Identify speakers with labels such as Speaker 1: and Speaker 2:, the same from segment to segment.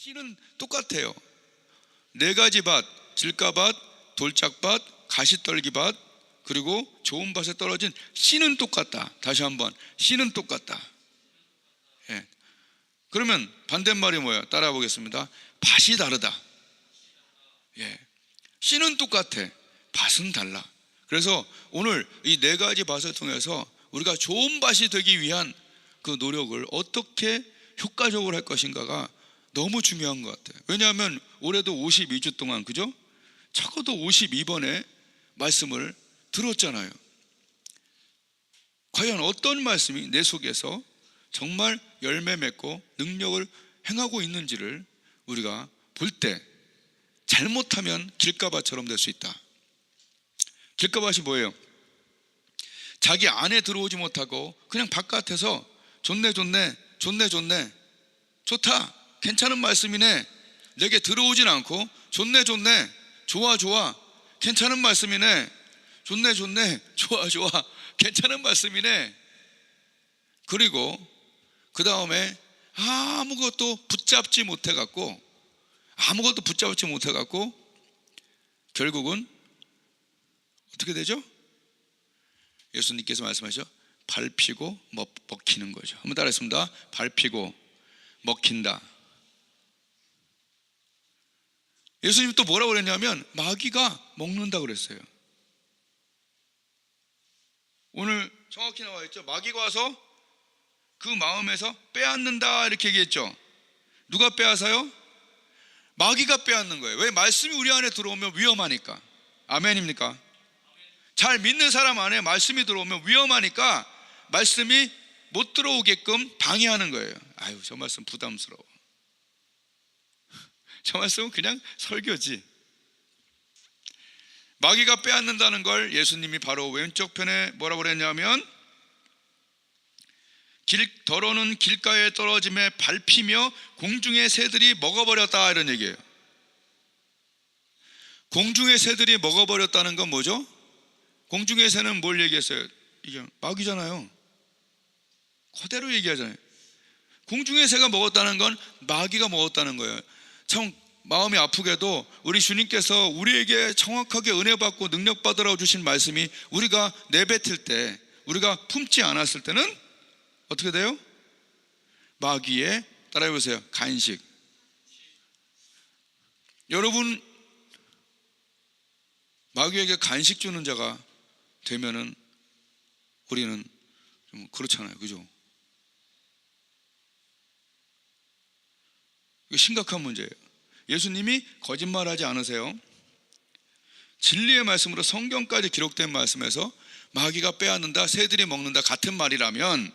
Speaker 1: 씨는 똑같아요. 4가지 밭, 질가밭, 돌짝밭, 가시떨기밭, 그리고 좋은 밭에 떨어진 씨는 똑같다. 다시 한번, 씨는 똑같다. 예. 그러면 반대말이 뭐예요? 따라해 보겠습니다. 밭이 다르다. 예. 씨는 똑같아. 밭은 달라. 그래서 오늘 이 4가지 밭을 통해서 우리가 좋은 밭이 되기 위한 그 노력을 어떻게 효과적으로 할 것인가가 너무 중요한 것 같아요. 왜냐하면 올해도 52주 동안, 그죠? 적어도 52번의 말씀을 들었잖아요. 과연 어떤 말씀이 내 속에서 정말 열매 맺고 능력을 행하고 있는지를 우리가 볼 때 잘못하면 길가밭처럼 될 수 있다. 길가밭이 뭐예요? 자기 안에 들어오지 못하고 그냥 바깥에서 좋네 좋다 괜찮은 말씀이네, 내게 들어오진 않고 좋네 좋아 괜찮은 말씀이네, 좋네 좋아 괜찮은 말씀이네. 그리고 그 다음에 아무것도 붙잡지 못해갖고 결국은 어떻게 되죠? 예수님께서 말씀하시죠. 밟히고 먹히는 거죠. 한번 따라했습니다. 밟히고 먹힌다. 예수님이 또 뭐라고 그랬냐면 마귀가 먹는다 그랬어요. 오늘 정확히 나와 있죠. 마귀가 와서 그 마음에서 빼앗는다 이렇게 얘기했죠. 누가 빼앗아요? 마귀가 빼앗는 거예요. 왜? 말씀이 우리 안에 들어오면 위험하니까. 아멘입니까? 잘 믿는 사람 안에 말씀이 들어오면 위험하니까 말씀이 못 들어오게끔 방해하는 거예요. 아유, 저 말씀 부담스러워. 저 말씀은 그냥 설교지. 마귀가 빼앗는다는 걸 예수님이 바로 왼쪽 편에 뭐라고 그랬냐면 더러는 길가에 떨어짐에 밟히며 공중의 새들이 먹어버렸다 이런 얘기예요. 공중의 새들이 먹어버렸다는 건 뭐죠? 공중의 새는 뭘 얘기했어요? 이게 마귀잖아요. 그대로 얘기하잖아요. 공중의 새가 먹었다는 건 마귀가 먹었다는 거예요. 참 마음이 아프게도 우리 주님께서 우리에게 정확하게 은혜 받고 능력 받으라고 주신 말씀이 우리가 내뱉을 때, 우리가 품지 않았을 때는 어떻게 돼요? 마귀의, 따라해보세요, 간식. 여러분, 마귀에게 간식 주는 자가 되면은 우리는 좀 그렇잖아요, 그죠? 이거 심각한 문제예요. 예수님이 거짓말하지 않으세요. 진리의 말씀으로 성경까지 기록된 말씀에서 마귀가 빼앗는다, 새들이 먹는다 같은 말이라면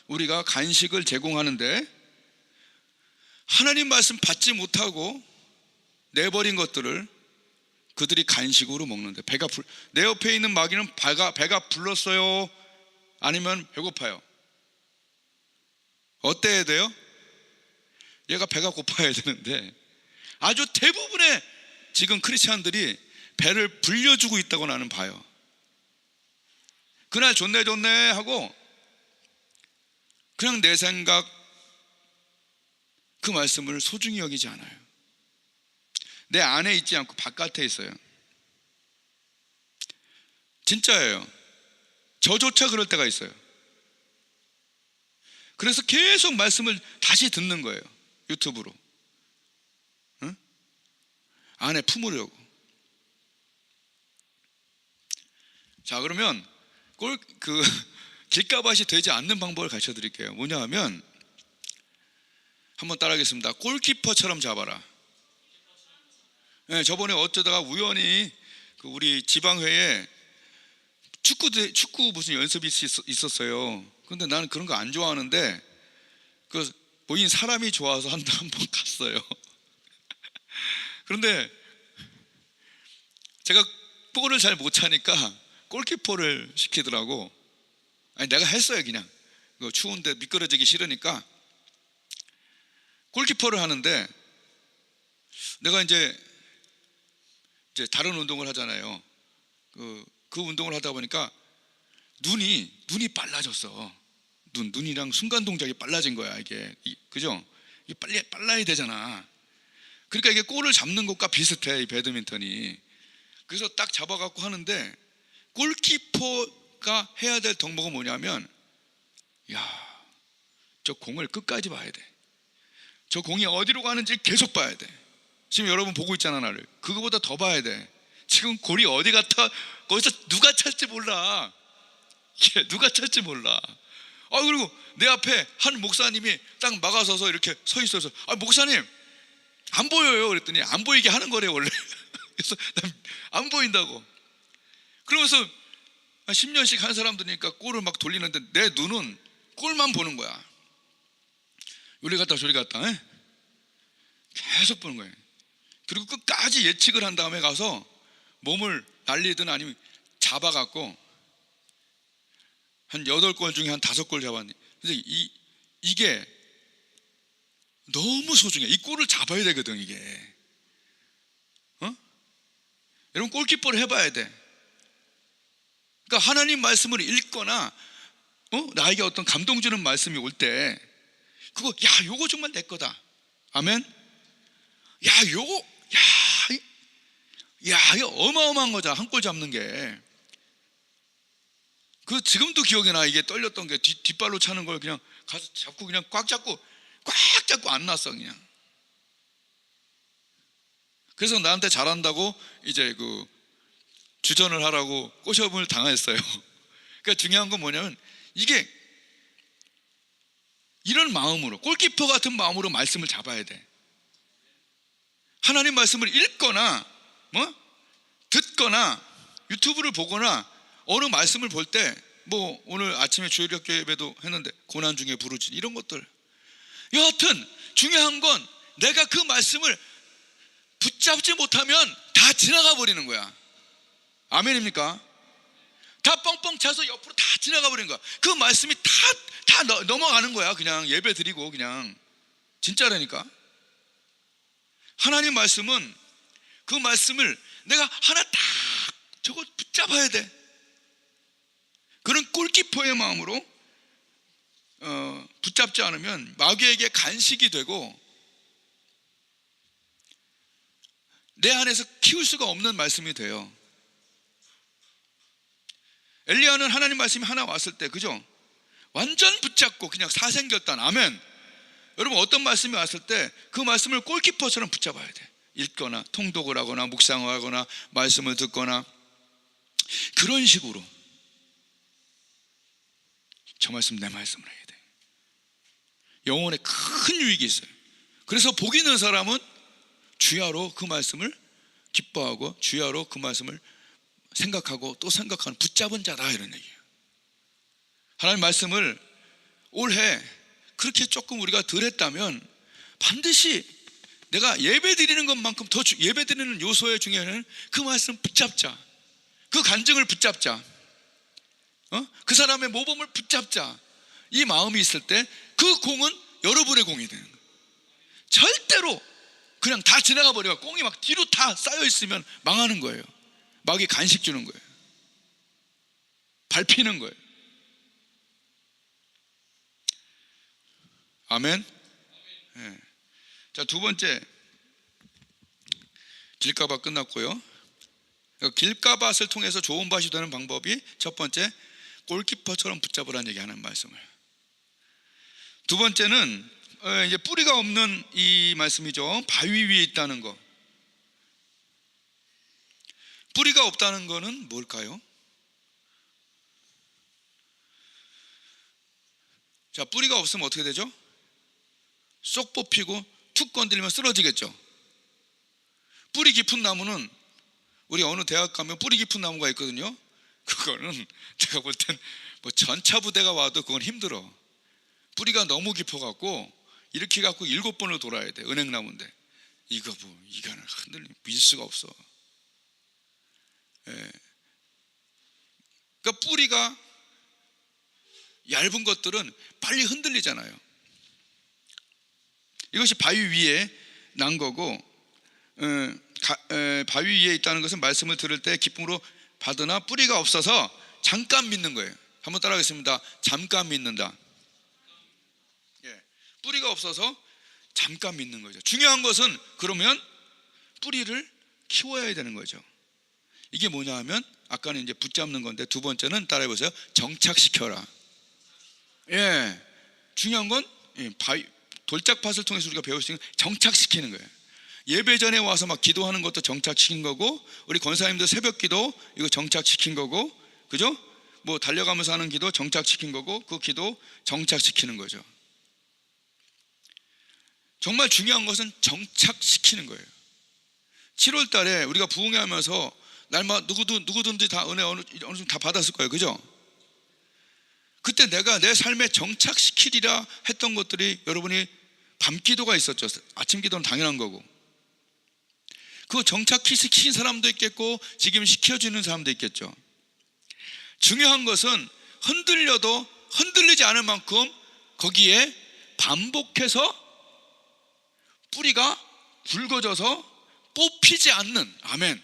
Speaker 1: 우리가 간식을 제공하는데 하나님 말씀 받지 못하고 내버린 것들을 그들이 간식으로 먹는데 내 옆에 있는 마귀는 배가 불렀어요? 아니면 배고파요? 어때야 돼요? 얘가 배가 고파야 되는데 아주 대부분의 지금 크리스찬들이 배를 불려주고 있다고 나는 봐요. 그날 좋네 하고 그냥 내 생각 그 말씀을 소중히 여기지 않아요. 내 안에 있지 않고 바깥에 있어요. 진짜예요. 저조차 그럴 때가 있어요. 그래서 계속 말씀을 다시 듣는 거예요. 유튜브로. 응? 안에 품으려고. 자, 그러면 길가밭이 되지 않는 방법을 가르쳐 드릴게요. 뭐냐 하면 한번 따라하겠습니다. 골키퍼처럼 잡아라. 네, 저번에 어쩌다가 우연히 우리 지방회에 축구 무슨 연습이 있었어요. 근데 나는 그런 거 안 좋아하는데 모인 사람이 좋아서 한번 갔어요. 그런데 제가 볼을 잘 못 차니까 골키퍼를 시키더라고. 아니, 내가 했어요. 그냥 추운데 미끄러지기 싫으니까 골키퍼를 하는데 내가 이제 다른 운동을 하잖아요. 그 운동을 하다 보니까 눈이 빨라졌어. 눈이랑 순간 동작이 빨라진 거야. 이게 그죠? 이게 빨라야 되잖아. 그러니까 이게 골을 잡는 것과 비슷해, 이 배드민턴이. 그래서 딱 잡아갖고 하는데, 골키퍼가 해야 될 덕목은 뭐냐면, 야, 저 공을 끝까지 봐야 돼. 저 공이 어디로 가는지 계속 봐야 돼. 지금 여러분 보고 있잖아, 나를. 그거보다 더 봐야 돼. 지금 골이 어디 갔다, 거기서 누가 찰지 몰라. 누가 찰지 몰라. 그리고 내 앞에 한 목사님이 딱 막아서서 이렇게 서 있어서, 목사님 안 보여요. 그랬더니 안 보이게 하는 거래 원래. 그래서 안 보인다고. 그러면서 10년씩 한 사람들이니까 골을 막 돌리는데 내 눈은 골만 보는 거야. 요리 갔다 저리 갔다 계속 보는 거예요. 그리고 끝까지 예측을 한 다음에 가서 몸을 날리든 아니면 잡아갖고 한 8골 중에 한 5골 잡았네. 근데 이게 너무 소중해. 이 골을 잡아야 되거든, 이게. 여러분, 골키퍼를 해봐야 돼. 그러니까 하나님 말씀을 읽거나 나에게 어떤 감동 주는 말씀이 올 때 그거, 야, 요거 정말 내 거다. 아멘. 야, 요거, 야, 이거 어마어마한 거잖아. 한 골 잡는 게. 그 지금도 기억이 나. 이게 떨렸던 게 뒷발로 차는 걸 그냥 가서 잡고 그냥 꽉 잡고 안 놨어, 그냥. 그래서 나한테 잘한다고 이제 그 주전을 하라고 꼬셔움을 당했어요. 그러니까 중요한 건 뭐냐면, 이게 이런 마음으로, 골키퍼 같은 마음으로 말씀을 잡아야 돼. 하나님 말씀을 읽거나 듣거나 유튜브를 보거나 어느 말씀을 볼 때, 오늘 아침에 주일학교 예배도 했는데 고난 중에 부르짖 이런 것들, 여하튼 중요한 건 내가 그 말씀을 붙잡지 못하면 다 지나가 버리는 거야. 아멘입니까? 다 뻥뻥 차서 옆으로 다 지나가 버리는 거야. 그 말씀이 다 넘어가는 거야. 그냥 예배 드리고 그냥. 진짜라니까. 하나님 말씀은, 그 말씀을 내가 하나 딱 저거 붙잡아야 돼. 그런 골키퍼의 마음으로 붙잡지 않으면 마귀에게 간식이 되고 내 안에서 키울 수가 없는 말씀이 돼요. 엘리야는 하나님 말씀이 하나 왔을 때, 그죠? 완전 붙잡고 그냥 사생결단. 아멘. 여러분, 어떤 말씀이 왔을 때 그 말씀을 골키퍼처럼 붙잡아야 돼. 읽거나 통독을 하거나 묵상을 하거나 말씀을 듣거나 그런 식으로 저 말씀 내 말씀을 해야 돼. 영혼에 큰 유익이 있어요. 그래서 복 있는 사람은 주야로 그 말씀을 기뻐하고 주야로 그 말씀을 생각하고 또 생각하는 붙잡은 자다, 이런 얘기예요. 하나님 말씀을 올해 그렇게 조금 우리가 덜 했다면 반드시 내가 예배 드리는 것만큼 더 예배 드리는 요소의 중에는 그 말씀 붙잡자. 그 간증을 붙잡자. 그 사람의 모범을 붙잡자. 이 마음이 있을 때 그 공은 여러분의 공이 되는 거예요. 절대로 그냥 다 지나가 버려요. 공이 막 뒤로 다 쌓여 있으면 망하는 거예요. 마귀 간식 주는 거예요. 밟히는 거예요. 아멘. 네. 자, 두 번째, 길가밭 끝났고요. 길가밭을 통해서 좋은 밭이 되는 방법이, 첫 번째, 골키퍼처럼 붙잡으라는 얘기 하는 말씀을. 두 번째는 이제 뿌리가 없는 이 말씀이죠. 바위 위에 있다는 거. 뿌리가 없다는 거는 뭘까요? 자, 뿌리가 없으면 어떻게 되죠? 쏙 뽑히고 툭 건드리면 쓰러지겠죠. 뿌리 깊은 나무는, 우리 어느 대학 가면 뿌리 깊은 나무가 있거든요. 그거는 제가 볼 땐 전차부대가 와도 그건 힘들어. 뿌리가 너무 깊어갖고 이렇게 갖고 7번을 돌아야 돼. 은행나무인데 이거는 흔들리면 믿을 수가 없어. 예. 그러니까 뿌리가 얇은 것들은 빨리 흔들리잖아요. 이것이 바위 위에 난 거고, 바위 위에 있다는 것은 말씀을 들을 때 기쁨으로 받으나 뿌리가 없어서 잠깐 믿는 거예요. 한번 따라하겠습니다. 잠깐 믿는다. 예. 뿌리가 없어서 잠깐 믿는 거죠. 중요한 것은 그러면 뿌리를 키워야 되는 거죠. 이게 뭐냐 하면 아까는 이제 붙잡는 건데, 두 번째는 따라해 보세요. 정착시켜라. 예, 중요한 건 돌짝밭을 통해서 우리가 배울 수 있는 정착시키는 거예요. 예배 전에 와서 막 기도하는 것도 정착시킨 거고, 우리 권사님들 새벽 기도 이거 정착시킨 거고, 그죠? 뭐 달려가면서 하는 기도 정착시킨 거고, 그 기도 정착시키는 거죠. 정말 중요한 것은 정착시키는 거예요. 7월 달에 우리가 부흥회 하면서 날마다 누구든지 다 은혜 어느 정도 다 받았을 거예요. 그죠? 그때 내가 내 삶에 정착시키리라 했던 것들이, 여러분이 밤 기도가 있었죠. 아침 기도는 당연한 거고, 그 정착시킨 사람도 있겠고 지금 시켜주는 사람도 있겠죠. 중요한 것은 흔들려도 흔들리지 않을 만큼 거기에 반복해서 뿌리가 굵어져서 뽑히지 않는, 아멘,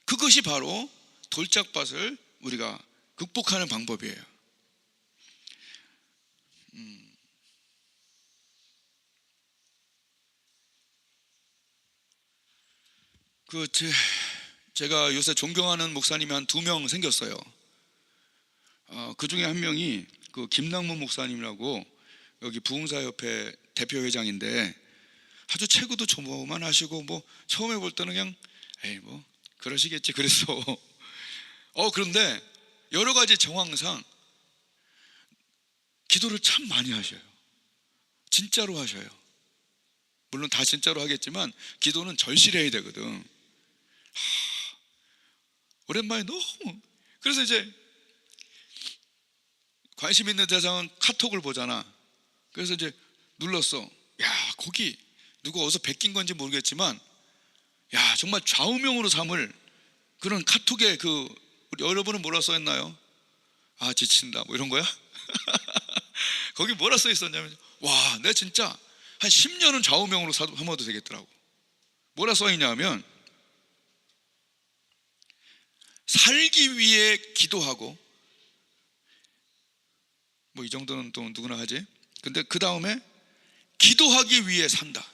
Speaker 1: 그것이 바로 돌짝밭을 우리가 극복하는 방법이에요. 제가 요새 존경하는 목사님이 한 2명 생겼어요. 그 중에 한 명이 그 김남문 목사님이라고, 여기 부흥사협회 대표회장인데 아주 체구도 조그만하시고, 뭐 처음에 볼 때는 그냥 에이 뭐 그러시겠지 그랬어. 그런데 여러 가지 정황상 기도를 참 많이 하셔요. 진짜로 하셔요. 물론 다 진짜로 하겠지만 기도는 절실해야 되거든. 오랜만에 너무, 그래서 이제 관심 있는 대상은 카톡을 보잖아. 그래서 이제 눌렀어. 야, 거기 누가 어디서 베낀 건지 모르겠지만, 야, 정말 좌우명으로 삼을 그런 카톡에 우리 여러분은 뭐라 써 있나요? 아, 지친다 뭐 이런 거야? 거기 뭐라 써 있었냐면, 와, 내가 진짜 한 10년은 좌우명으로 삼아도 되겠더라고. 뭐라 써 있냐면, 살기 위해 기도하고, 뭐 이 정도는 또 누구나 하지. 근데 그 다음에 기도하기 위해 산다.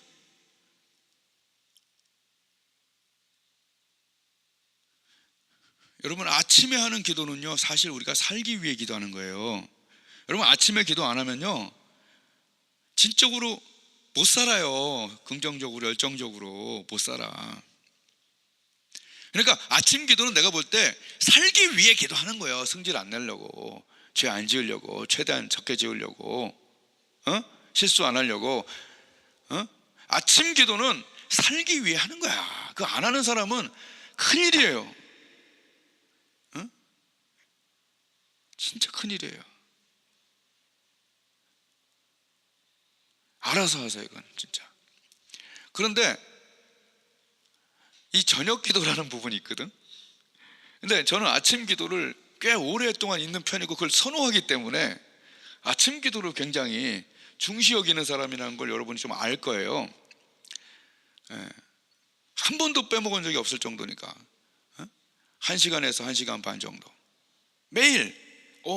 Speaker 1: 여러분, 아침에 하는 기도는요, 사실 우리가 살기 위해 기도하는 거예요. 여러분, 아침에 기도 안 하면요 진적으로 못 살아요. 긍정적으로, 열정적으로 못 살아. 그러니까 아침 기도는 내가 볼 때 살기 위해 기도하는 거예요. 승질 안 내려고, 죄 안 지으려고, 최대한 적게 지으려고, 실수 안 하려고. 아침 기도는 살기 위해 하는 거야. 그거 안 하는 사람은 큰일이에요. 진짜 큰일이에요. 알아서 하세요, 이건 진짜. 그런데 이 저녁 기도라는 부분이 있거든. 근데 저는 아침 기도를 꽤 오랫동안 있는 편이고 그걸 선호하기 때문에 아침 기도를 굉장히 중시 여기는 사람이라는 걸 여러분이 좀 알 거예요. 한 번도 빼먹은 적이 없을 정도니까. 1시간에서 1시간 반 정도 매일.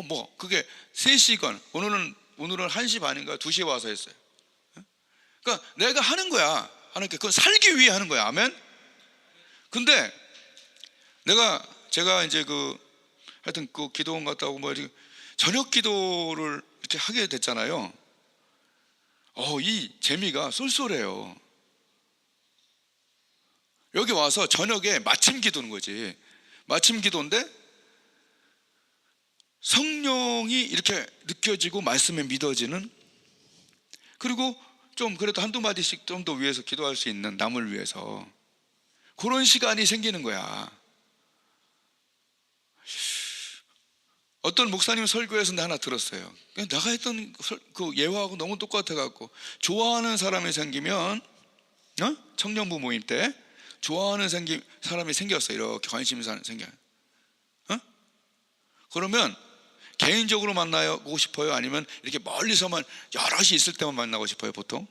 Speaker 1: 뭐 그게 3시간, 오늘은 1시 반인가 2시에 와서 했어요. 그러니까 내가 하는 거야. 하니까 그건 살기 위해 하는 거야. 아멘. 근데 제가 이제 하여튼 기도원 갔다 오고 뭐 저녁 기도를 이렇게 하게 됐잖아요. 이 재미가 쏠쏠해요. 여기 와서 저녁에 마침 기도는 거지. 마침 기도인데 성령이 이렇게 느껴지고 말씀에 믿어지는, 그리고 좀 그래도 한두 마디씩 좀 더 위해서 기도할 수 있는, 남을 위해서 그런 시간이 생기는 거야. 어떤 목사님 설교에서 하나 들었어요. 내가 했던 그 예화하고 너무 똑같아갖고, 좋아하는 사람이 생기면, 청년부 모임 때 좋아하는 사람이 생겼어요. 이렇게 관심이 생겨요. 그러면 개인적으로 만나고 싶어요? 아니면 이렇게 멀리서만 여럿이 있을 때만 만나고 싶어요? 보통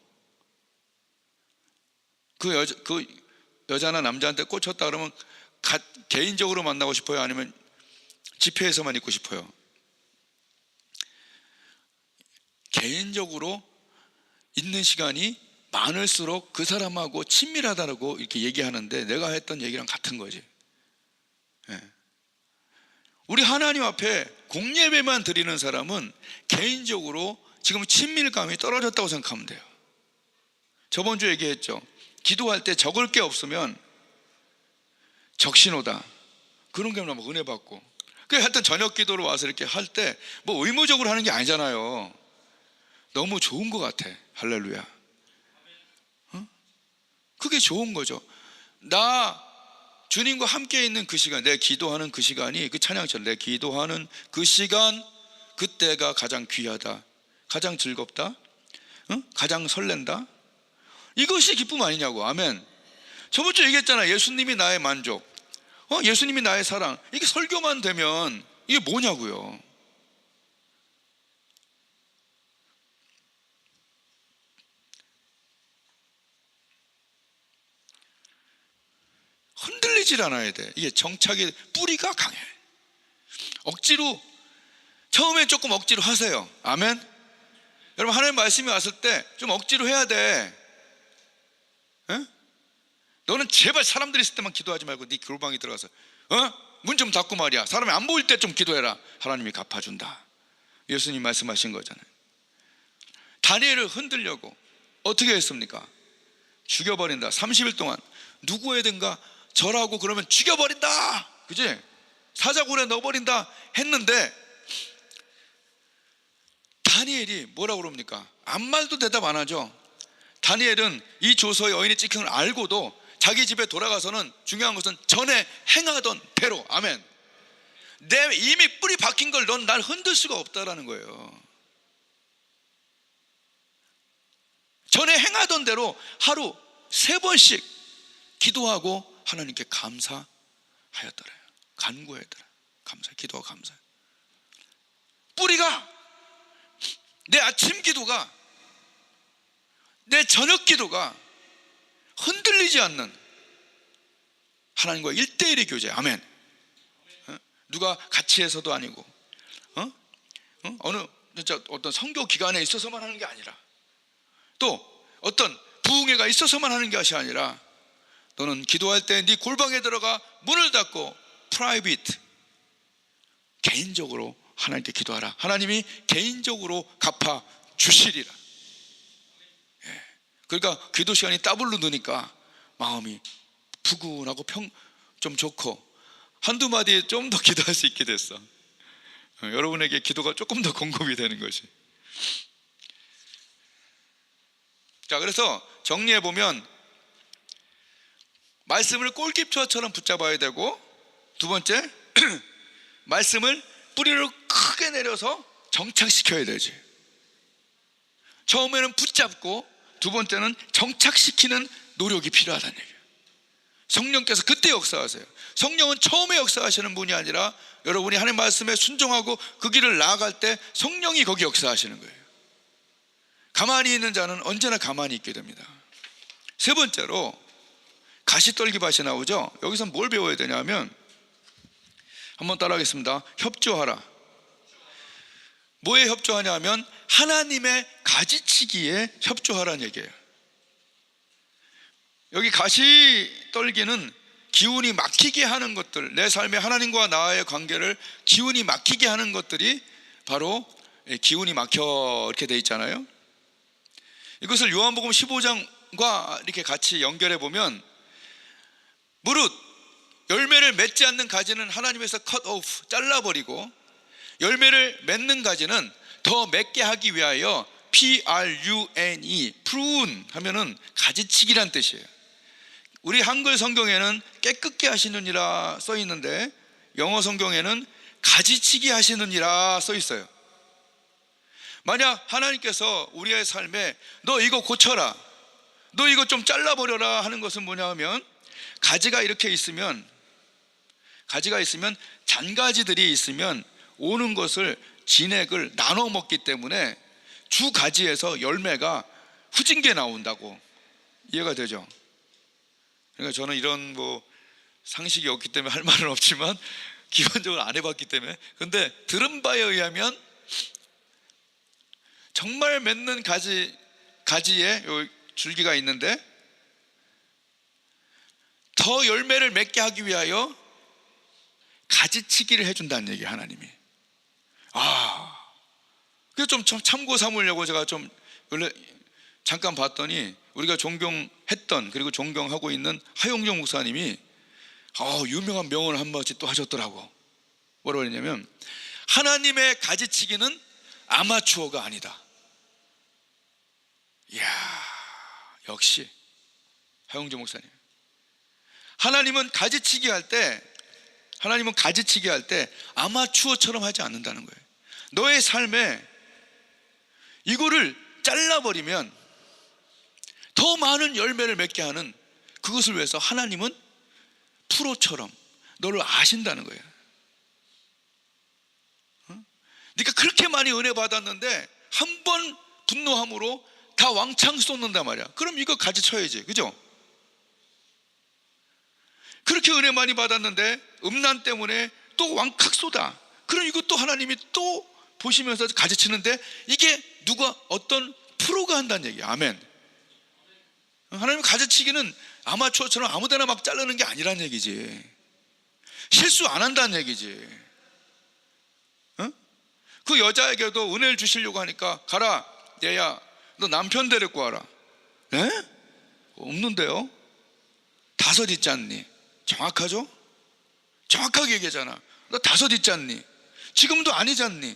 Speaker 1: 그 여자나 남자한테 꽂혔다 그러면 개인적으로 만나고 싶어요? 아니면 집회에서만 있고 싶어요? 개인적으로 있는 시간이 많을수록 그 사람하고 친밀하다고 이렇게 얘기하는데 내가 했던 얘기랑 같은 거지. 예. 우리 하나님 앞에 공예배만 드리는 사람은 개인적으로 지금 친밀감이 떨어졌다고 생각하면 돼요. 저번 주에 얘기했죠. 기도할 때 적을 게 없으면 적신호다. 그런 게 너무 은혜 받고. 그래 하여튼 저녁 기도로 와서 이렇게 할 때 뭐 의무적으로 하는 게 아니잖아요. 너무 좋은 것 같아. 할렐루야. 그게 좋은 거죠. 나 주님과 함께 있는 그 시간, 내 기도하는 그 시간이, 그 찬양처럼 내 기도하는 그 시간, 그때가 가장 귀하다, 가장 즐겁다, 가장 설렌다. 이것이 기쁨 아니냐고. 아멘. 저번 주에 얘기했잖아. 예수님이 나의 만족, 예수님이 나의 사랑. 이게 설교만 되면 이게 뭐냐고요. 흔들리질 않아야 돼. 이게 정착의 뿌리가 강해. 억지로, 처음엔 조금 억지로 하세요. 아멘. 여러분, 하나님 말씀이 왔을 때 좀 억지로 해야 돼. 에? 너는 제발 사람들이 있을 때만 기도하지 말고 네 골방에 들어가서 문 좀 닫고 말이야, 사람이 안 보일 때 좀 기도해라. 하나님이 갚아준다. 예수님 말씀하신 거잖아요. 다니엘을 흔들려고 어떻게 했습니까? 죽여버린다. 30일 동안 누구에든가 절하고 그러면 죽여버린다, 그지? 사자굴에 넣어버린다 했는데 다니엘이 뭐라고 그럽니까? 아무 말도 대답 안 하죠. 다니엘은 이 조서의 여인의 찍힌 걸 알고도 자기 집에 돌아가서는 중요한 것은 전에 행하던 대로, 아멘, 내 이미 뿌리 박힌 걸 넌 날 흔들 수가 없다라는 거예요. 전에 행하던 대로 하루 3번씩 기도하고 하나님께 감사하였더래요. 간구했더래요. 감사, 기도와 감사. 뿌리가, 내 아침 기도가, 내 저녁 기도가 흔들리지 않는 하나님과 1대1의 교제. 아멘. 누가 같이 해서도 아니고 어느 진짜 어떤 선교 기간에 있어서만 하는 게 아니라, 또 어떤 부흥회가 있어서만 하는 것이 아니라, 너는 기도할 때 네 골방에 들어가 문을 닫고 프라이빗, 개인적으로 하나님께 기도하라. 하나님이 개인적으로 갚아 주시리라. 그러니까 기도 시간이 더블로 느니까 마음이 푸근하고 좀 좋고 한두 마디 좀 더 기도할 수 있게 됐어. 여러분에게 기도가 조금 더 공급이 되는 것이. 자, 그래서 정리해보면 말씀을 골깃처럼 붙잡아야 되고, 두 번째 말씀을 뿌리를 크게 내려서 정착시켜야 되지. 처음에는 붙잡고 두 번째는 정착시키는 노력이 필요하다는 얘기예요. 성령께서 그때 역사하세요. 성령은 처음에 역사하시는 분이 아니라 여러분이 하나님 말씀에 순종하고 그 길을 나아갈 때 성령이 거기 역사하시는 거예요. 가만히 있는 자는 언제나 가만히 있게 됩니다. 세 번째로 가시떨기밭이 나오죠. 여기서 뭘 배워야 되냐면, 한번 따라하겠습니다. 협조하라. 뭐에 협조하냐면 하나님의 가지치기에 협조하라는 얘기예요. 여기 가시떨기는 기운이 막히게 하는 것들, 내 삶에 하나님과 나의 관계를 기운이 막히게 하는 것들이 바로 기운이 막혀 이렇게 돼 있잖아요. 이것을 요한복음 15장과 이렇게 같이 연결해 보면, 무릇 열매를 맺지 않는 가지는 하나님에서 cut off, 잘라버리고, 열매를 맺는 가지는 더 맺게 하기 위하여 prune, prune 하면은 가지치기란 뜻이에요. 우리 한글 성경에는 깨끗게 하시느니라 써 있는데 영어 성경에는 가지치기 하시느니라 써 있어요. 만약 하나님께서 우리의 삶에 너 이거 고쳐라, 너 이거 좀 잘라버려라 하는 것은 뭐냐 하면, 가지가 이렇게 있으면, 잔가지들이 있으면 오는 것을, 진액을 나눠 먹기 때문에 주 가지에서 열매가 후진게 나온다고. 이해가 되죠? 그러니까 저는 이런 상식이 없기 때문에 할 말은 없지만 기본적으로 안 해봤기 때문에, 근데 들은 바에 의하면 정말 맺는 가지에 줄기가 있는데 더 열매를 맺게 하기 위하여 가지치기를 해준다는 얘기예요, 하나님이. 그래서 좀 참고 삼으려고 제가 좀 원래 잠깐 봤더니 우리가 존경했던 그리고 존경하고 있는 하용정 목사님이 유명한 명언을 한 번씩 또 하셨더라고. 뭐라고 했냐면, 하나님의 가지치기는 아마추어가 아니다. 이야, 역시 하용정 목사님. 하나님은 가지치기 할 때 아마추어처럼 하지 않는다는 거예요. 너의 삶에 이거를 잘라버리면 더 많은 열매를 맺게 하는, 그것을 위해서 하나님은 프로처럼 너를 아신다는 거예요. 네가 그렇게 많이 은혜 받았는데 한 번 분노함으로 다 왕창 쏟는단 말이야. 그럼 이거 가지쳐야지, 그죠? 그렇게 은혜 많이 받았는데 음란 때문에 또 왕칵 쏟아. 그럼 이것도 하나님이 또 보시면서 가지치는데, 이게 누가 어떤 프로가 한다는 얘기야. 아멘. 하나님 가지치기는 아마추어처럼 아무데나 막 자르는 게 아니란 얘기지. 실수 안 한다는 얘기지. 그 여자에게도 은혜를 주시려고 하니까, 가라 얘야, 너 남편 데리고 와라. 에? 없는데요? 5 있지 않니? 정확하죠? 정확하게 얘기하잖아. 너 5 있지 않니? 지금도 아니지 않니?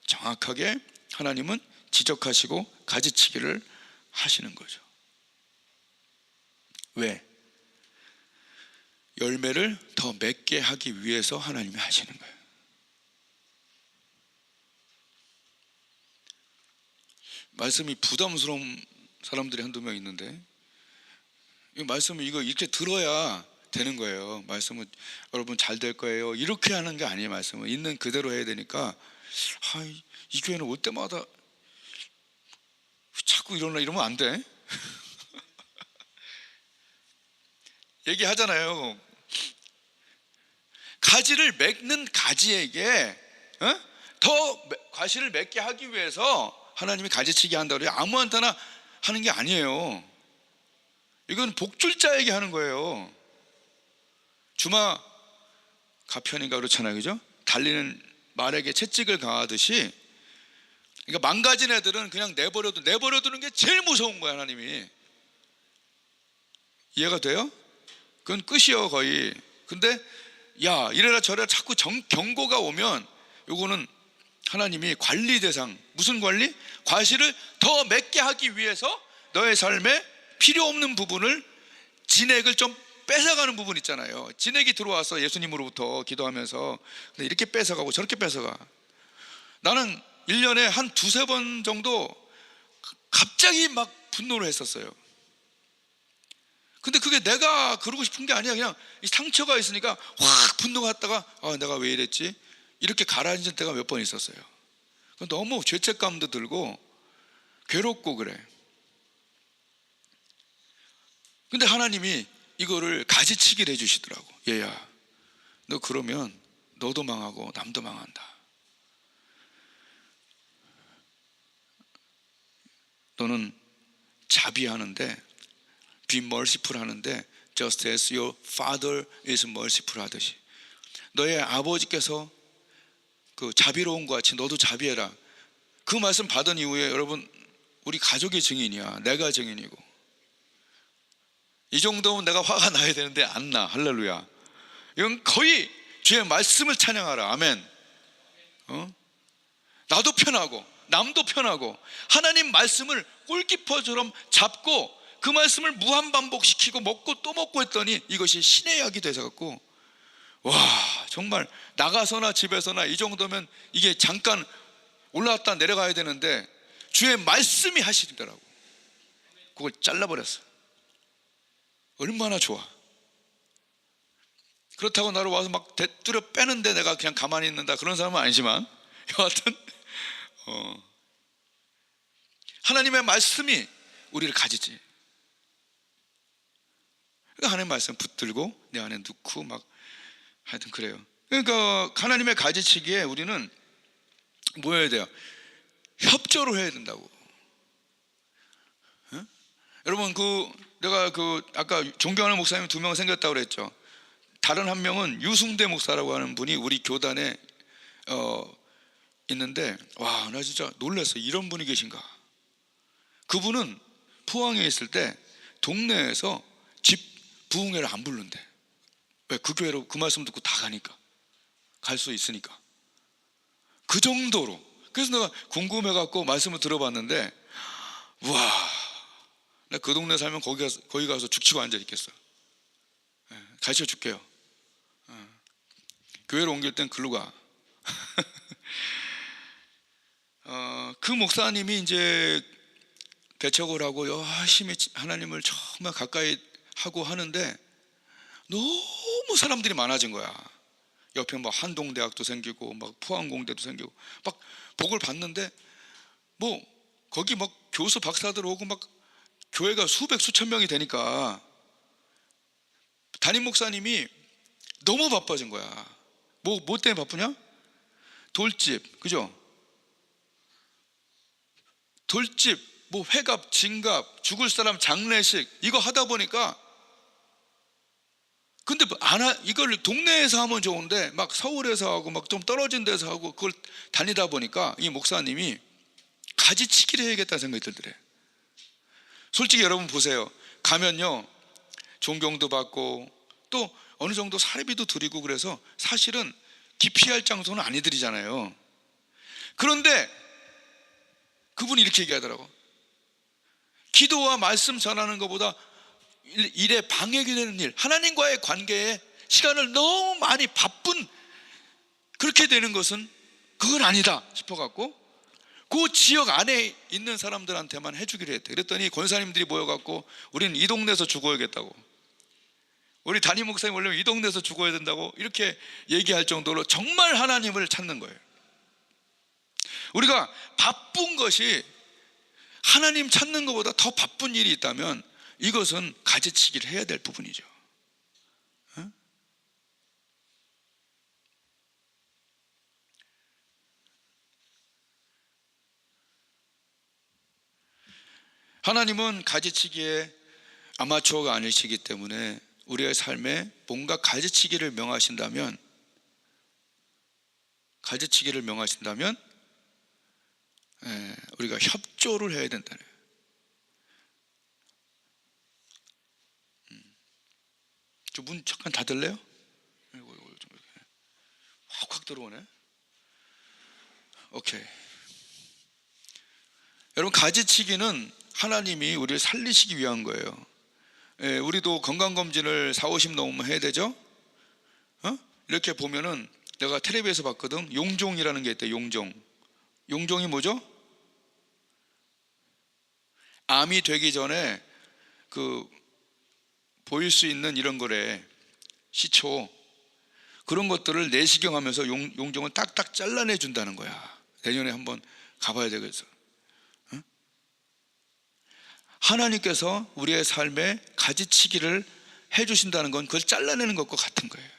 Speaker 1: 정확하게 하나님은 지적하시고 가지치기를 하시는 거죠. 왜? 열매를 더 맺게 하기 위해서 하나님이 하시는 거예요. 말씀이 부담스러운 사람들이 한두 명 있는데, 이 말씀을 이거 이렇게 들어야 되는 거예요. 말씀은 여러분 잘 될 거예요, 이렇게 하는 게 아니에요. 말씀은 있는 그대로 해야 되니까, 이 교회는 올 때마다 자꾸 이러면 안 돼. 얘기하잖아요. 가지를 맺는 가지에게 더 과실을 맺게 하기 위해서 하나님이 가지치기 한다고 그래요. 아무한테나 하는 게 아니에요. 이건 복줄자에게 하는 거예요. 주마 가편인가 그렇잖아요, 그죠? 달리는 말에게 채찍을 가하듯이, 그러니까 망가진 애들은 그냥 내버려두는 게 제일 무서운 거야, 하나님이. 이해가 돼요? 그건 끝이요, 거의. 근데 야, 이래라 저래라 자꾸 경고가 오면, 요거는 하나님이 관리 대상, 무슨 관리? 과실을 더 맺게 하기 위해서 너의 삶에 필요 없는 부분을, 진액을 좀 뺏어가는 부분 있잖아요. 진액이 들어와서 예수님으로부터 기도하면서 근데 이렇게 뺏어가고 저렇게 뺏어가. 나는 1년에 한 2-3번 정도 갑자기 막 분노를 했었어요. 근데 그게 내가 그러고 싶은 게 아니야. 그냥 이 상처가 있으니까 확 분노가 왔다가 내가 왜 이랬지? 이렇게 가라앉은 때가 몇 번 있었어요. 너무 죄책감도 들고 괴롭고 그래. 근데 하나님이 이거를 가지치기를 해주시더라고. 얘야, 너 그러면 너도 망하고 남도 망한다. 너는 자비하는데, be merciful 하는데, just as your father is merciful 하듯이, 너의 아버지께서 그 자비로운 것 같이 너도 자비해라. 그 말씀 받은 이후에 여러분, 우리 가족이 증인이야. 내가 증인이고. 이 정도면 내가 화가 나야 되는데 안 나. 할렐루야. 이건 거의 주의 말씀을 찬양하라. 아멘. 나도 편하고 남도 편하고 하나님 말씀을 골키퍼처럼 잡고 그 말씀을 무한반복시키고 먹고 또 먹고 했더니 이것이 신의 약이 돼서갖고, 와, 정말 나가서나 집에서나 이 정도면 이게 잠깐 올라왔다 내려가야 되는데 주의 말씀이 하시더라고. 그걸 잘라버렸어. 얼마나 좋아. 그렇다고 나를 와서 막 대뚫어 빼는데 내가 그냥 가만히 있는다, 그런 사람은 아니지만, 여하튼 하나님의 말씀이 우리를 가지지. 그러니까 하나님의 말씀 붙들고 내 안에 넣고 막 하여튼 그래요. 그러니까 하나님의 가지치기에 우리는 뭐 해야 돼요? 협조를 해야 된다고. 여러분 내가 아까 존경하는 목사님 2명 생겼다고 그랬죠. 다른 한 명은 유승대 목사라고 하는 분이 우리 교단에 있는데, 와, 나 진짜 놀랐어. 이런 분이 계신가. 그분은 포항에 있을 때 동네에서 집 부흥회를 안 부른대. 왜? 그 교회로 그 말씀 듣고 다 가니까, 갈 수 있으니까. 그 정도로. 그래서 내가 궁금해갖고 말씀을 들어봤는데, 와, 나 그 동네 살면 거기 가서 죽치고 앉아 있겠어. 가르쳐 줄게요. 교회로 옮길 땐 글로 가. 그 목사님이 이제 개척을 하고 열심히 하나님을 정말 가까이 하고 하는데 너무 사람들이 많아진 거야. 옆에 뭐 한동대학도 생기고 막 포항공대도 생기고 막 복을 받는데, 뭐 거기 막 교수 박사들 오고 막 교회가 수백 수천 명이 되니까 담임 목사님이 너무 바빠진 거야. 뭐 때문에 바쁘냐? 돌집, 그죠? 돌집, 뭐 회갑, 진갑, 죽을 사람 장례식, 이거 하다 보니까, 근데 이걸 동네에서 하면 좋은데 막 서울에서 하고 막 좀 떨어진 데서 하고 그걸 다니다 보니까 이 목사님이 가지치기를 해야겠다는 생각이 들더래. 솔직히 여러분 보세요. 가면요, 존경도 받고 또 어느 정도 사례비도 드리고 그래서 사실은 기피할 장소는 아니들이잖아요. 그런데 그분이 이렇게 얘기하더라고. 기도와 말씀 전하는 것보다 일에 방해가 되는 일, 하나님과의 관계에 시간을 너무 많이 바쁜, 그렇게 되는 것은 그건 아니다 싶어갖고 그 지역 안에 있는 사람들한테만 해주기로 했대. 그랬더니 권사님들이 모여갖고 우리는 이 동네에서 죽어야겠다고, 우리 담임 목사님 원래 이 동네에서 죽어야 된다고 이렇게 얘기할 정도로 정말 하나님을 찾는 거예요. 우리가 바쁜 것이 하나님 찾는 것보다 더 바쁜 일이 있다면 이것은 가지치기를 해야 될 부분이죠. 하나님은 가지치기에 아마추어가 아니시기 때문에 우리의 삶에 뭔가 가지치기를 명하신다면 우리가 협조를 해야 된다는 거예요. 저 문 잠깐 닫을래요? 확 들어오네. 오케이. 여러분, 가지치기는 하나님이 우리를 살리시기 위한 거예요. 우리도 건강검진을 40, 50 넘으면 해야 되죠? 이렇게 보면은 내가 텔레비에서 봤거든. 용종이라는 게 있대. 용종이 뭐죠? 암이 되기 전에 보일 수 있는 이런 거래. 시초, 그런 것들을 내시경하면서 용종을 딱딱 잘라내 준다는 거야. 내년에 한번 가봐야 되겠어. 하나님께서 우리의 삶에 가지치기를 해주신다는 건 그걸 잘라내는 것과 같은 거예요.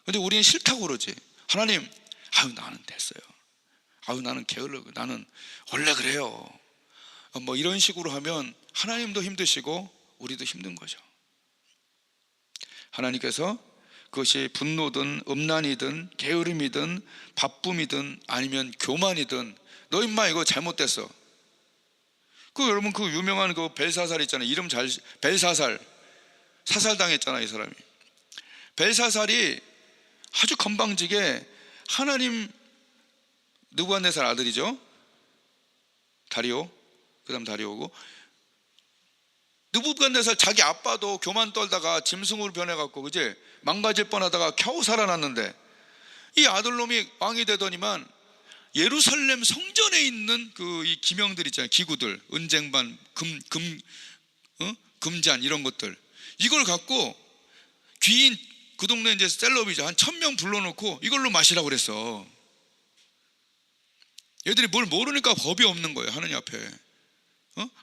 Speaker 1: 근데 우리는 싫다고 그러지. 하나님, 나는 됐어요. 나는 게을르고 나는 원래 그래요. 뭐 이런 식으로 하면 하나님도 힘드시고 우리도 힘든 거죠. 하나님께서 그것이 분노든 음란이든 게으름이든 바쁨이든 아니면 교만이든, 너 임마 이거 잘못됐어. 여러분 그 유명한 그 벨사살 있잖아요. 이름 벨사살, 사살당했잖아요, 이 사람이. 벨사살이 아주 건방지게 하나님, 느부갓네살 아들이죠. 다리오, 그 다음 다리오고, 느부갓네살 자기 아빠도 교만 떨다가 짐승으로 변해갖고 그제 망가질 뻔하다가 겨우 살아났는데, 이 아들놈이 왕이 되더니만 예루살렘 성전에 있는 이 기명들 있잖아요. 기구들, 은쟁반, 금잔 이런 것들, 이걸 갖고 귀인, 그 동네 이제 셀럽이죠. 한 1000명 불러놓고 이걸로 마시라고 그랬어. 얘들이 뭘 모르니까 법이 없는 거예요. 하나님 앞에.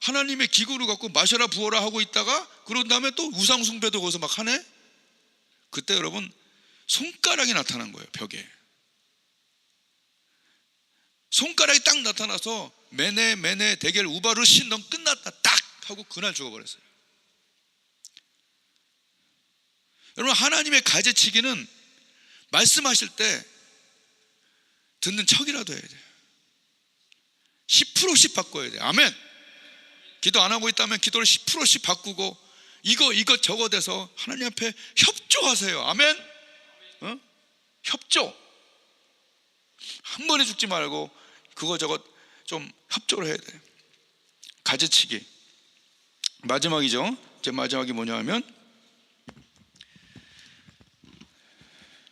Speaker 1: 하나님의 기구를 갖고 마셔라 부어라 하고 있다가 그런 다음에 또 우상 숭배도 거기서 막 하네. 그때 여러분 손가락이 나타난 거예요. 벽에 손가락이 딱 나타나서 메네 대겔 우바르신, 넌 끝났다 딱 하고 그날 죽어버렸어요. 여러분, 하나님의 가지치기는 말씀하실 때 듣는 척이라도 해야 돼요. 10%씩 바꿔야 돼요. 아멘. 기도 안 하고 있다면 기도를 10%씩 바꾸고 이것 저것 해서 하나님 앞에 협조하세요. 아멘. 협조. 한 번에 죽지 말고 그거 저것 좀 협조를 해야 돼요. 가지치기. 마지막이죠. 이제 마지막이 뭐냐 하면,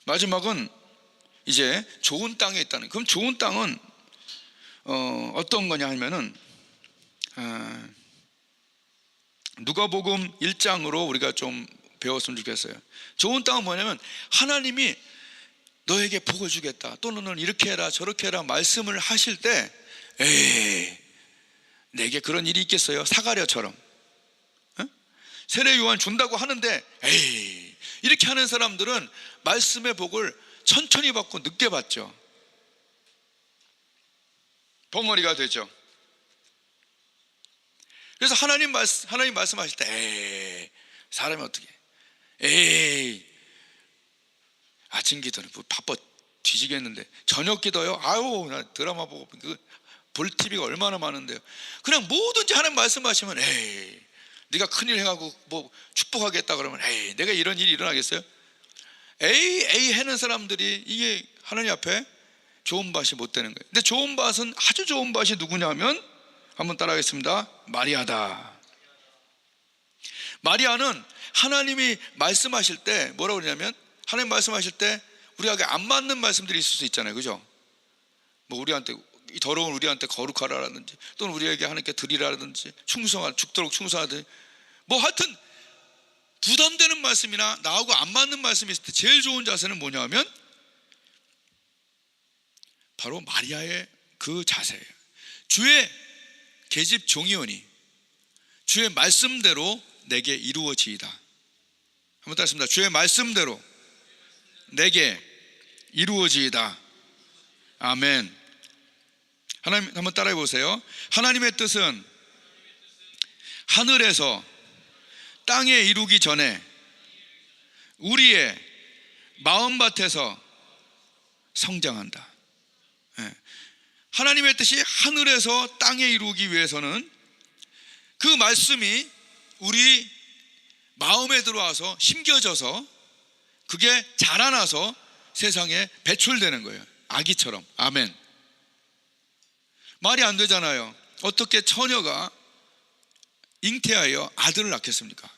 Speaker 1: 마지막은 이제 좋은 땅에 있다는. 그럼 좋은 땅은 어떤 거냐 하면은 누가복음 1장으로 우리가 좀 배웠으면 좋겠어요. 좋은 땅은 뭐냐면 하나님이 너에게 복을 주겠다, 또는 너는 이렇게 해라 저렇게 해라 말씀을 하실 때, 에이 내게 그런 일이 있겠어요? 사가랴처럼 세례 요한 준다고 하는데 에이, 이렇게 하는 사람들은 말씀의 복을 천천히 받고 늦게 받죠. 벙어리가 되죠. 그래서 하나님 말씀하실 때 에이, 사람이 어떻게 에이, 아침 기도는 바빠 뒤지겠는데 저녁 기도요? 아유, 나 드라마 보고 볼 TV가 얼마나 많은데요. 그냥 뭐든지 하나님 말씀하시면 에이, 네가 큰일 해가고 뭐 축복하겠다 그러면 에이, 내가 이런 일이 일어나겠어요? 에이 하는 사람들이 이게 하나님 앞에 좋은 밭이 못 되는 거예요. 근데 좋은 밭은, 아주 좋은 밭이 누구냐 하면, 한번 따라하겠습니다. 마리아다. 마리아는 하나님이 말씀하실 때 뭐라고 그러냐면, 하나님 말씀하실 때 우리에게 안 맞는 말씀들이 있을 수 있잖아요. 그죠? 뭐 우리한테 더러운 우리한테 거룩하라라든지, 또는 우리에게 하나님께 드리라라든지, 죽도록 충성하든지, 뭐 하여튼 부담되는 말씀이나 나하고 안 맞는 말씀이 있을 때 제일 좋은 자세는 뭐냐 하면 바로 마리아의 그 자세예요. 주의 계집 종이오니 주의 말씀대로 내게 이루어지이다. 한번 따라했습니다. 주의 말씀대로 내게 이루어지이다. 아멘. 하나님, 한번 따라해 보세요. 하나님의 뜻은 하늘에서 땅에 이루기 전에 우리의 마음밭에서 성장한다. 하나님의 뜻이 하늘에서 땅에 이루기 위해서는 그 말씀이 우리 마음에 들어와서 심겨져서 그게 자라나서 세상에 배출되는 거예요. 아기처럼. 아멘. 말이 안 되잖아요. 어떻게 처녀가 잉태하여 아들을 낳겠습니까?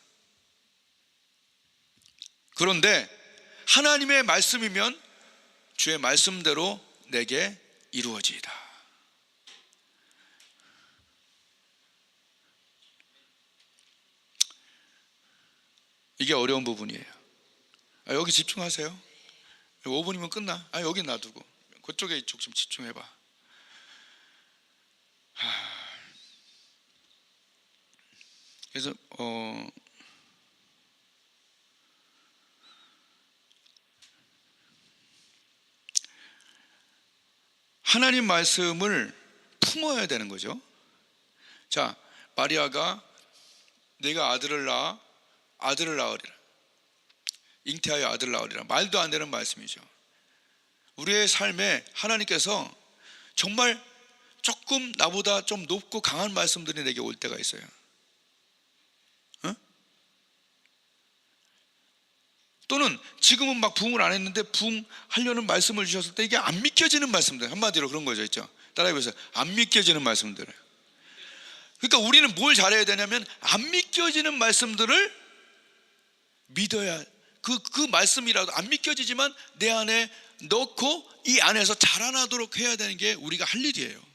Speaker 1: 그런데 하나님의 말씀이면 주의 말씀대로 내게 이루어지이다. 이게 어려운 부분이에요. 여기 집중하세요. 5분이면 끝나. 여기 놔두고 그쪽에 이쪽 좀 집중해봐. 그래서 하나님 말씀을 품어야 되는 거죠. 자, 마리아가 내가 아들을 낳으리라, 잉태하여 아들을 낳으리라, 말도 안 되는 말씀이죠. 우리의 삶에 하나님께서 정말 조금 나보다 좀 높고 강한 말씀들이 내게 올 때가 있어요. 또는 지금은 막 부흥을 안 했는데 부흥하려는 말씀을 주셨을 때 이게 안 믿겨지는 말씀들, 한마디로 그런 거죠. 있죠? 따라해보세요. 안 믿겨지는 말씀들. 그러니까 우리는 뭘 잘해야 되냐면 안 믿겨지는 말씀들을 믿어야, 그 말씀이라도 안 믿겨지지만 내 안에 넣고 이 안에서 자라나도록 해야 되는 게 우리가 할 일이에요.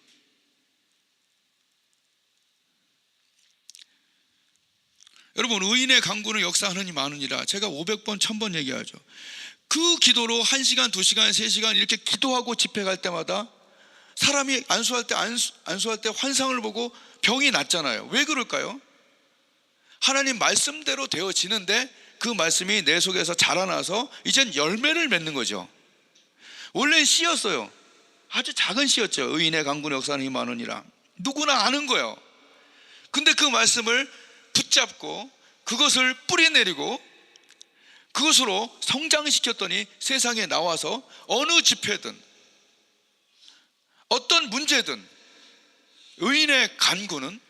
Speaker 1: 여러분, 의인의 간구는 역사하느니 많으니라. 제가 500번 1000번 얘기하죠. 그 기도로 1시간 2시간 3시간 이렇게 기도하고 집회 갈 때마다 사람이 안수할 때 환상을 보고 병이 낫잖아요. 왜 그럴까요? 하나님 말씀대로 되어지는데 그 말씀이 내 속에서 자라나서 이젠 열매를 맺는 거죠. 원래는 씨였어요. 아주 작은 씨였죠. 의인의 간구는 역사하느니 많으니라. 누구나 아는 거예요. 근데 그 말씀을 붙잡고 그것을 뿌리내리고 그것으로 성장시켰더니 세상에 나와서 어느 집회든 어떤 문제든 의인의 간구는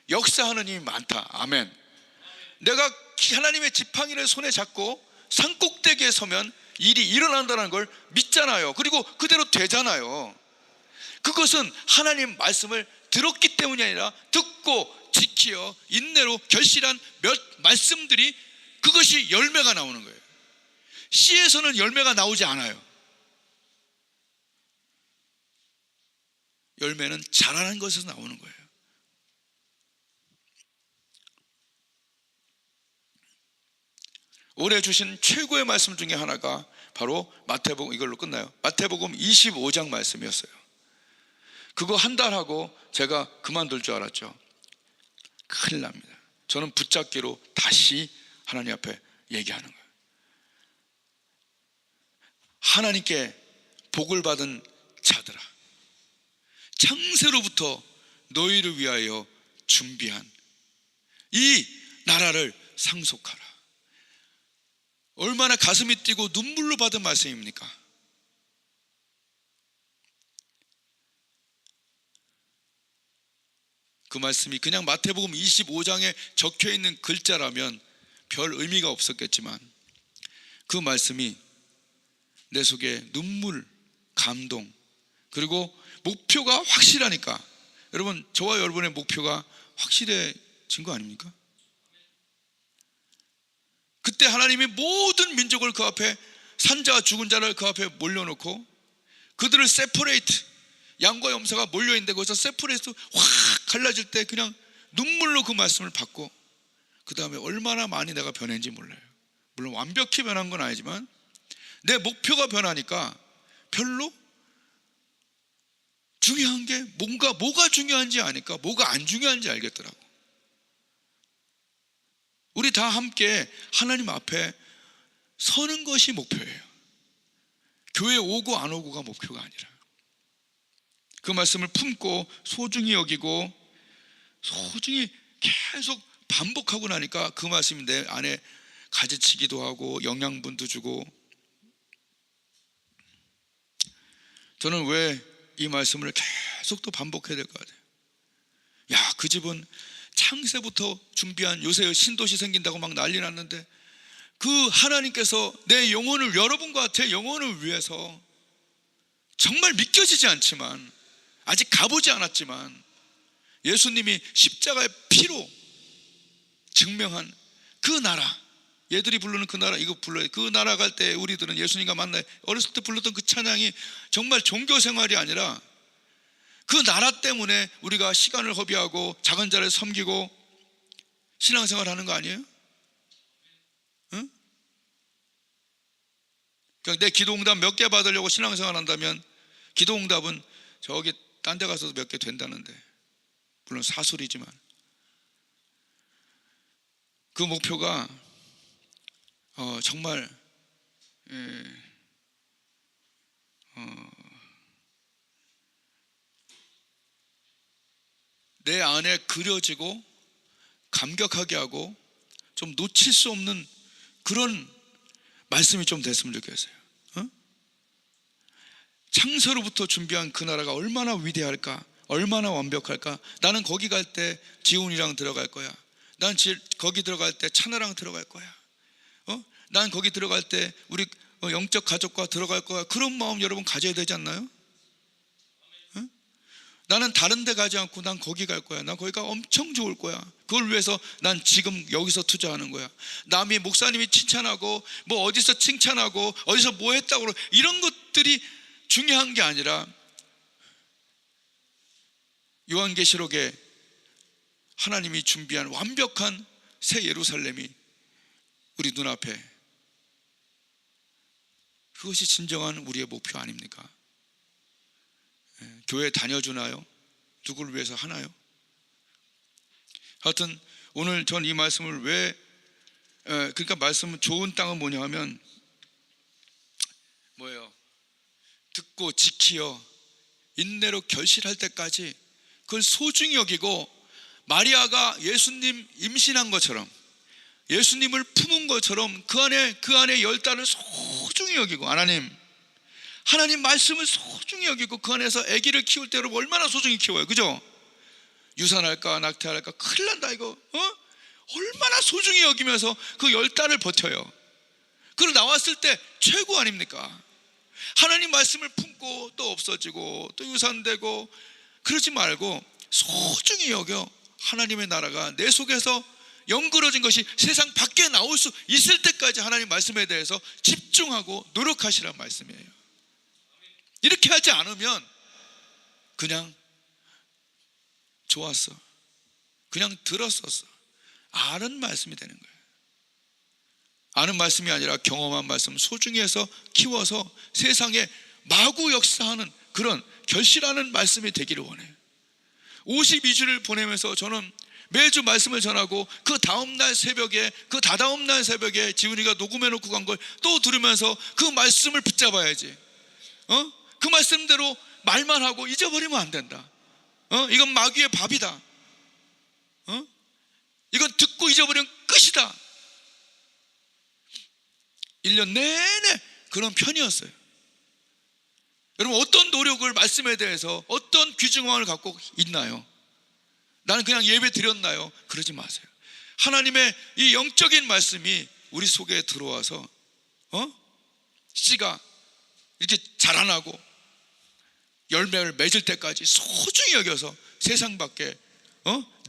Speaker 1: 역사하는 힘이 많다. 아멘. 내가 하나님의 지팡이를 손에 잡고 산꼭대기에 서면 일이 일어난다는 걸 믿잖아요. 그리고 그대로 되잖아요. 그것은 하나님 말씀을 들었기 때문이 아니라 듣고 지키어 인내로 결실한 몇 말씀들이 그것이 열매가 나오는 거예요. 씨에서는 열매가 나오지 않아요. 열매는 자라는 것에서 나오는 거예요. 올해 주신 최고의 말씀 중에 하나가 바로 마태복음, 이걸로 끝나요. 마태복음 25장 말씀이었어요. 그거 한 달 하고 제가 그만둘 줄 알았죠. 큰일 납니다. 저는 붙잡기로 다시 하나님 앞에 얘기하는 거예요. 하나님께 복을 받은 자들아, 창세로부터 너희를 위하여 준비한 이 나라를 상속하라. 얼마나 가슴이 뛰고 눈물로 받은 말씀입니까? 그 말씀이 그냥 마태복음 25장에 적혀있는 글자라면 별 의미가 없었겠지만 그 말씀이 내 속에 눈물, 감동, 그리고 목표가 확실하니까, 여러분, 저와 여러분의 목표가 확실해진 거 아닙니까? 그때 하나님이 모든 민족을 그 앞에, 산자와 죽은 자를 그 앞에 몰려놓고 그들을 세퍼레이트, 양과 염소가 몰려있는데 거기서 세퍼레이트 확 갈라질 때 그냥 눈물로 그 말씀을 받고 그 다음에 얼마나 많이 내가 변했는지 몰라요. 물론 완벽히 변한 건 아니지만 내 목표가 변하니까 별로 중요한 게 뭐가 중요한지 아니까 뭐가 안 중요한지 알겠더라고. 우리 다 함께 하나님 앞에 서는 것이 목표예요. 교회 오고 안 오고가 목표가 아니라 그 말씀을 품고 소중히 여기고 소중히 계속 반복하고 나니까 그 말씀이 내 안에 가지치기도 하고 영양분도 주고. 저는 왜 이 말씀을 계속 또 반복해야 될 것 같아요. 야, 그 집은 창세부터 준비한, 요새 신도시 생긴다고 막 난리 났는데 그 하나님께서 내 영혼을, 여러분과 제 영혼을 위해서 정말 믿겨지지 않지만, 아직 가보지 않았지만 예수님이 십자가의 피로 증명한 그 나라, 얘들이 부르는 그 나라, 이거 불러요. 그 나라 갈 때 우리들은 예수님과 만나요. 어렸을 때 불렀던 그 찬양이 정말 종교 생활이 아니라 그 나라 때문에 우리가 시간을 허비하고 작은 자를 섬기고 신앙생활 하는 거 아니에요? 응? 그러니까 내 기도응답 몇 개 받으려고 신앙생활 한다면 기도응답은 저기 딴 데 가서도 몇 개 된다는데, 물론 사술이지만 그 목표가 정말 내 안에 그려지고 감격하게 하고 좀 놓칠 수 없는 그런 말씀이 좀 됐으면 좋겠어요. 창세로부터 준비한 그 나라가 얼마나 위대할까, 얼마나 완벽할까. 나는 거기 갈 때 지훈이랑 들어갈 거야. 난 거기 들어갈 때 찬아랑 들어갈 거야. 난 거기 들어갈 때 우리 영적 가족과 들어갈 거야. 그런 마음 여러분 가져야 되지 않나요? 나는 다른 데 가지 않고 난 거기 갈 거야. 난 거기가 엄청 좋을 거야. 그걸 위해서 난 지금 여기서 투자하는 거야. 남이, 목사님이 칭찬하고 뭐 어디서 칭찬하고 어디서 뭐 했다고 그러고 이런 것들이 중요한 게 아니라 요한계시록에 하나님이 준비한 완벽한 새 예루살렘이 우리 눈앞에, 그것이 진정한 우리의 목표 아닙니까? 교회 다녀주나요? 누구를 위해서 하나요? 하여튼 오늘 전 이 말씀을 왜, 그러니까 말씀은, 좋은 땅은 뭐냐 하면 뭐예요? 듣고 지키어 인내로 결실할 때까지 그걸 소중히 여기고 마리아가 예수님 임신한 것처럼, 예수님을 품은 것처럼 그 안에 10달을 소중히 여기고, 하나님 말씀을 소중히 여기고 그 안에서 아기를 키울 때 여러분 얼마나 소중히 키워요, 그죠? 유산할까 낙태할까 큰일 난다 이거, 얼마나 소중히 여기면서 그 10달을 버텨요. 그리고 나왔을 때 최고 아닙니까? 하나님 말씀을 품고 또 없어지고 또 유산되고 그러지 말고 소중히 여겨. 하나님의 나라가 내 속에서 연그러진 것이 세상 밖에 나올 수 있을 때까지 하나님 말씀에 대해서 집중하고 노력하시란 말씀이에요. 이렇게 하지 않으면 그냥 좋았어, 그냥 들었었어, 아는 말씀이 되는 거예요. 아는 말씀이 아니라 경험한 말씀 소중히 해서 키워서 세상에 마구 역사하는 그런 결실하는 말씀이 되기를 원해요. 52주를 보내면서 저는 매주 말씀을 전하고 그 다음날 새벽에, 그 다다음날 새벽에 지훈이가 녹음해놓고 간 걸 또 들으면서 그 말씀을 붙잡아야지. 그 말씀대로 말만 하고 잊어버리면 안 된다. 이건 마귀의 밥이다. 이건 듣고 잊어버리면 끝이다. 1년 내내 그런 편이었어요. 여러분 어떤 노력을 말씀에 대해서 어떤 귀중함을 갖고 있나요? 나는 그냥 예배 드렸나요? 그러지 마세요. 하나님의 이 영적인 말씀이 우리 속에 들어와서 씨가 이렇게 자라나고 열매를 맺을 때까지 소중히 여겨서 세상 밖에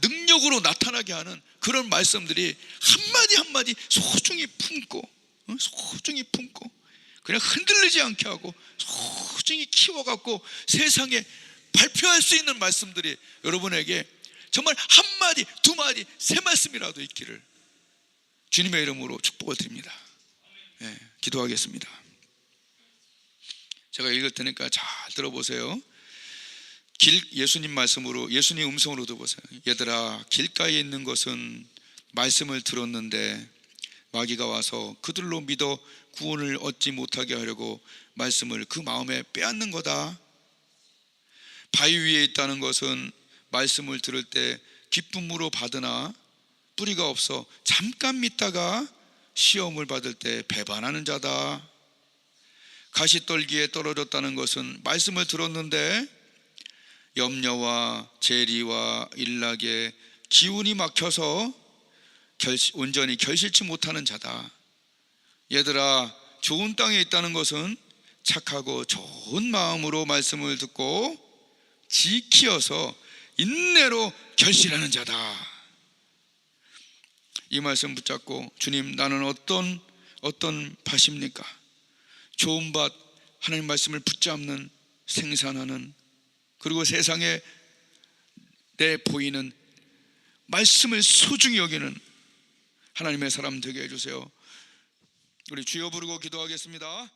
Speaker 1: 능력으로 나타나게 하는 그런 말씀들이 한마디 한마디 소중히 품고 그냥 흔들리지 않게 하고 소중히 키워갖고 세상에 발표할 수 있는 말씀들이 여러분에게 정말 한마디, 두마디, 세 말씀이라도 있기를 주님의 이름으로 축복을 드립니다. 네, 기도하겠습니다. 제가 읽을 테니까 잘 들어보세요. 예수님 말씀으로, 예수님 음성으로 들어보세요. 얘들아, 길가에 있는 것은 말씀을 들었는데 마귀가 와서 그들로 믿어 구원을 얻지 못하게 하려고 말씀을 그 마음에 빼앗는 거다. 바위 위에 있다는 것은 말씀을 들을 때 기쁨으로 받으나 뿌리가 없어 잠깐 믿다가 시험을 받을 때 배반하는 자다. 가시떨기에 떨어졌다는 것은 말씀을 들었는데 염려와 재리와 일락에 기운이 막혀서 온전히 결실치 못하는 자다. 얘들아, 좋은 땅에 있다는 것은 착하고 좋은 마음으로 말씀을 듣고 지키어서 인내로 결실하는 자다. 이 말씀 붙잡고 주님, 나는 어떤 밭입니까? 좋은 밭, 하나님 말씀을 붙잡는, 생산하는, 그리고 세상에 내 보이는 말씀을 소중히 여기는 하나님의 사람 되게 해주세요. 우리 주여 부르고 기도하겠습니다.